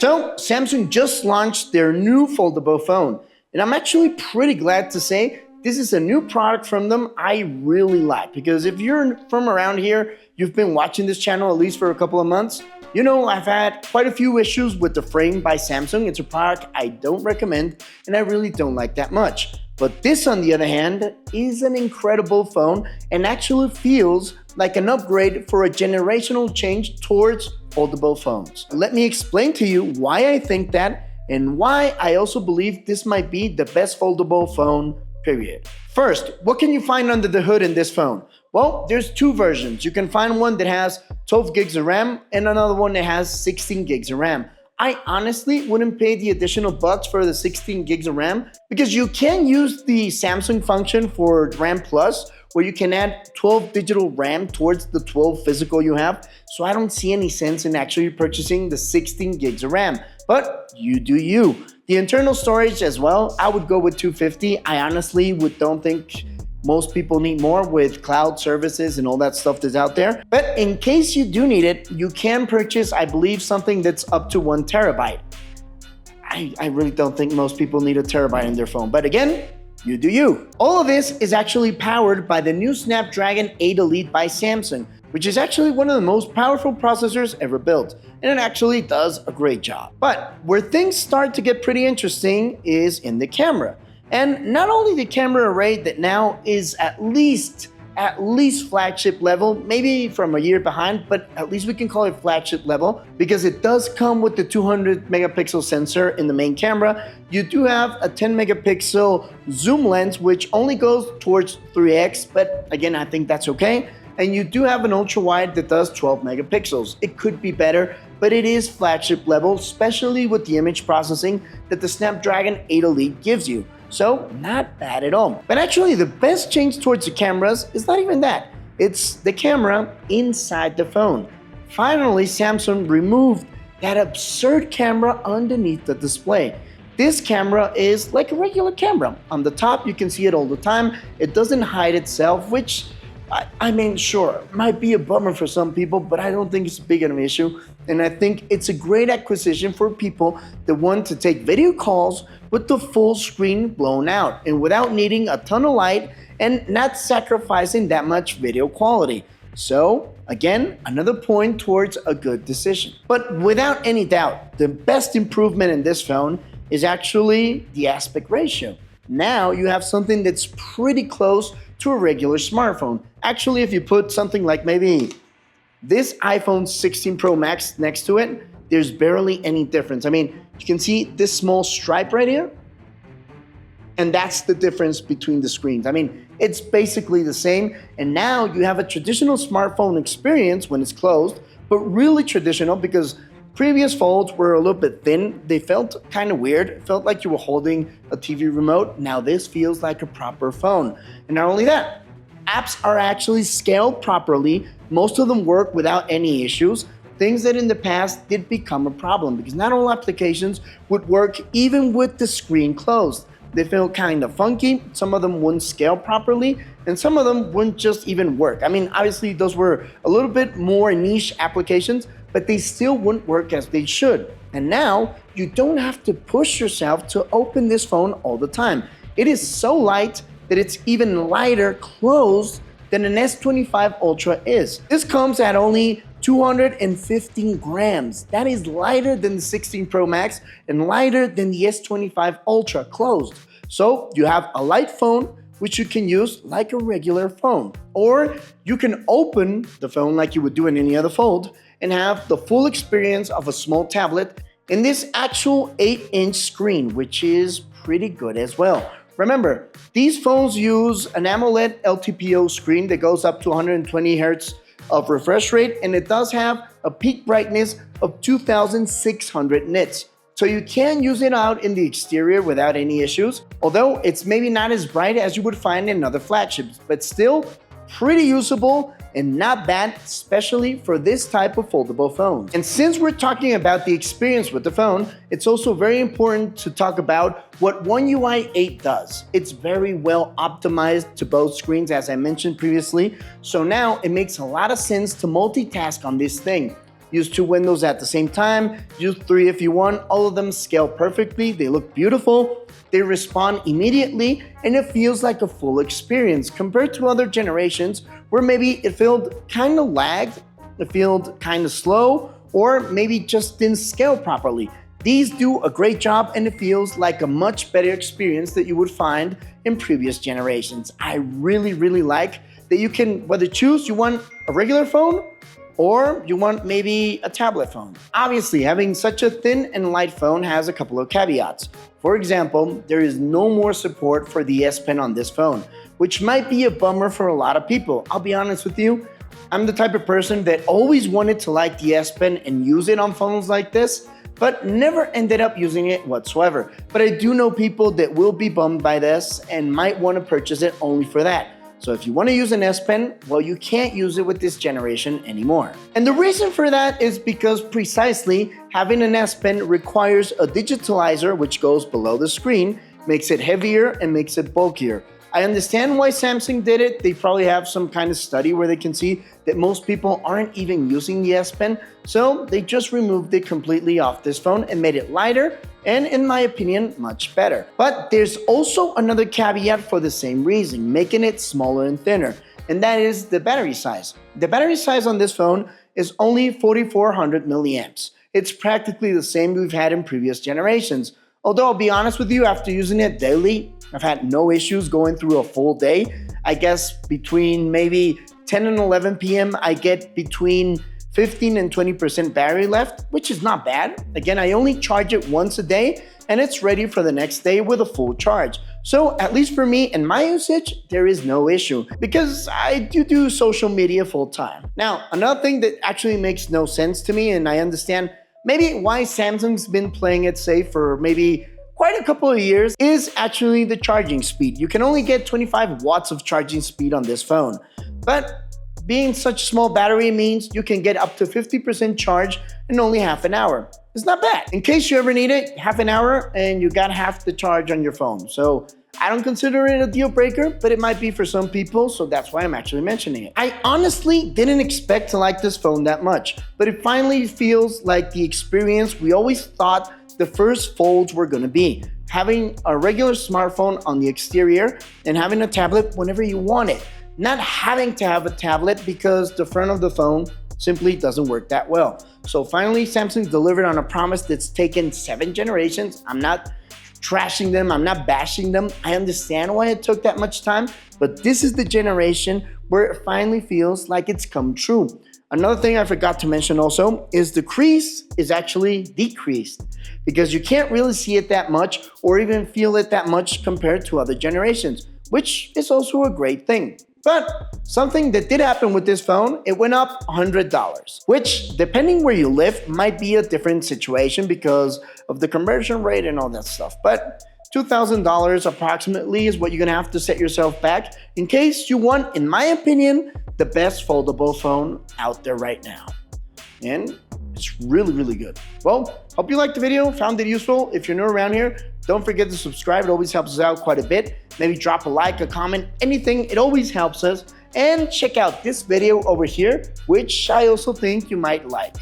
So Samsung just launched their new foldable phone, and I'm actually pretty glad to say this is a new product from them I really like, because if you're from around here, you've been watching this channel at least for a couple of months, you know I've had quite a few issues with the frame by Samsung. It's a product I don't recommend and I really don't like that much. But this, on the other hand, is an incredible phone and actually feels like an upgrade for a generational change towards foldable phones. Let me explain to you why I think that and why I also believe this might be the best foldable phone, period. First, what can you find under the hood in this phone? Well, there's two versions. You can find one that has 12 gigs of RAM and another one that has 16 gigs of RAM. I honestly wouldn't pay the additional bucks for the 16 gigs of RAM because you can use the Samsung function for RAM Plus, where you can add 12 digital RAM towards the 12 physical you have. So I don't see any sense in actually purchasing the 16 gigs of RAM, but you do you. The internal storage as well, I would go with 250. I honestly don't think most people need more with cloud services and all that stuff that's out there. But in case you do need it, you can purchase, I believe, something that's up to 1 terabyte. I really don't think most people need a terabyte in their phone. But again, you do you. All of this is actually powered by the new Snapdragon 8 Elite by Samsung, which is actually one of the most powerful processors ever built. And it actually does a great job. But where things start to get pretty interesting is in the camera. And not only the camera array that now is at least flagship level, maybe from a year behind, but at least we can call it flagship level because it does come with the 200 megapixel sensor in the main camera. You do have a 10 megapixel zoom lens, which only goes towards 3x, but again, I think that's okay. And you do have an ultra wide that does 12 megapixels. It could be better, but it is flagship level, especially with the image processing that the Snapdragon 8 Elite gives you. So not bad at all. But actually the best change towards the cameras is not even that. It's the camera inside the phone. Finally, Samsung removed that absurd camera underneath the display. This camera is like a regular camera. On the top, you can see it all the time. It doesn't hide itself, which I mean, sure, might be a bummer for some people, but I don't think it's big of an issue. And I think it's a great acquisition for people that want to take video calls with the full screen blown out and without needing a ton of light and not sacrificing that much video quality. So again, another point towards a good decision. But without any doubt, the best improvement in this phone is actually the aspect ratio. Now you have something that's pretty close to a regular smartphone. Actually, if you put something like maybe this iPhone 16 Pro Max next to it, there's barely any difference. I mean, you can see this small stripe right here, and that's the difference between the screens. I mean, it's basically the same, and now you have a traditional smartphone experience when it's closed, but really traditional because previous folds were a little bit thin. They felt kind of weird. It felt like you were holding a TV remote. Now this feels like a proper phone. And not only that, apps are actually scaled properly. Most of them work without any issues. Things that in the past did become a problem because not all applications would work even with the screen closed. They feel kind of funky. Some of them wouldn't scale properly and some of them wouldn't just even work. I mean, obviously those were a little bit more niche applications, but they still wouldn't work as they should. And now you don't have to push yourself to open this phone all the time. It is so light that it's even lighter closed than an S25 Ultra is. This comes at only 215 grams. That is lighter than the 16 Pro Max and lighter than the S25 Ultra closed. So you have a light phone which you can use like a regular phone. Or you can open the phone like you would do in any other fold and have the full experience of a small tablet in this actual 8-inch screen, which is pretty good as well. Remember, these phones use an AMOLED LTPO screen that goes up to 120 Hz of refresh rate, and it does have a peak brightness of 2600 nits. So you can use it out in the exterior without any issues, although it's maybe not as bright as you would find in other flagships, but still pretty usable and not bad, especially for this type of foldable phone. And since we're talking about the experience with the phone, it's also very important to talk about what One UI 8 does. It's very well optimized to both screens, as I mentioned previously. So now it makes a lot of sense to multitask on this thing. use 2 windows at the same time, use 3 if you want. All of them scale perfectly, they look beautiful, they respond immediately, and it feels like a full experience compared to other generations where maybe it felt kind of lagged, it felt kind of slow, or maybe just didn't scale properly. These do a great job and it feels like a much better experience that you would find in previous generations. I really like that you can whether choose you want a regular phone or you want maybe a tablet phone. Obviously, having such a thin and light phone has a couple of caveats. For example, there is no more support for the S Pen on this phone, which might be a bummer for a lot of people. I'll be honest with you, I'm the type of person that always wanted to like the S Pen and use it on phones like this, but never ended up using it whatsoever. But I do know people that will be bummed by this and might want to purchase it only for that. So if you want to use an S Pen, well, you can't use it with this generation anymore. And the reason for that is because precisely having an S Pen requires a digitalizer which goes below the screen, makes it heavier and makes it bulkier. I understand why Samsung did it. They probably have some kind of study where they can see that most people aren't even using the S Pen, so they just removed it completely off this phone and made it lighter and, in my opinion, much better. But there's also another caveat for the same reason, making it smaller and thinner, and that is the battery size. The battery size on this phone is only 4,400 milliamps. It's practically the same we've had in previous generations. Although I'll be honest with you, after using it daily, I've had no issues going through a full day. I guess between maybe 10 and 11 p.m. I get between 15 and 20% battery left, which is not bad. Again, I only charge it once a day and it's ready for the next day with a full charge. So at least for me and my usage, there is no issue because I do social media full time. Now, another thing that actually makes no sense to me, and I understand maybe why Samsung's been playing it safe for maybe quite a couple of years, is actually the charging speed. You can only get 25 watts of charging speed on this phone, but being such a small battery means you can get up to 50% charge in only half an hour. It's not bad. In case you ever need it, half an hour and you got half the charge on your phone. So I don't consider it a deal breaker, but it might be for some people, so that's why I'm actually mentioning it. I honestly didn't expect to like this phone that much, but it finally feels like the experience we always thought the first folds were gonna be. Having a regular smartphone on the exterior and having a tablet whenever you want it. Not having to have a tablet because the front of the phone simply doesn't work that well. So finally, Samsung delivered on a promise that's taken 7 generations. I'm not trashing them, I'm not bashing them. I understand why it took that much time, but this is the generation where it finally feels like it's come true. Another thing I forgot to mention also is the crease is actually decreased because you can't really see it that much or even feel it that much compared to other generations, which is also a great thing. But something that did happen with this phone, it went up $100, which depending where you live might be a different situation because of the conversion rate and all that stuff. But $2,000 approximately is what you're gonna have to set yourself back in case you want, in my opinion, the best foldable phone out there right now. And it's really good. Well, hope you liked the video, found it useful. If you're new around here, don't forget to subscribe. It always helps us out quite a bit. Maybe drop a like, a comment, anything. It always helps us. And check out this video over here, which I also think you might like.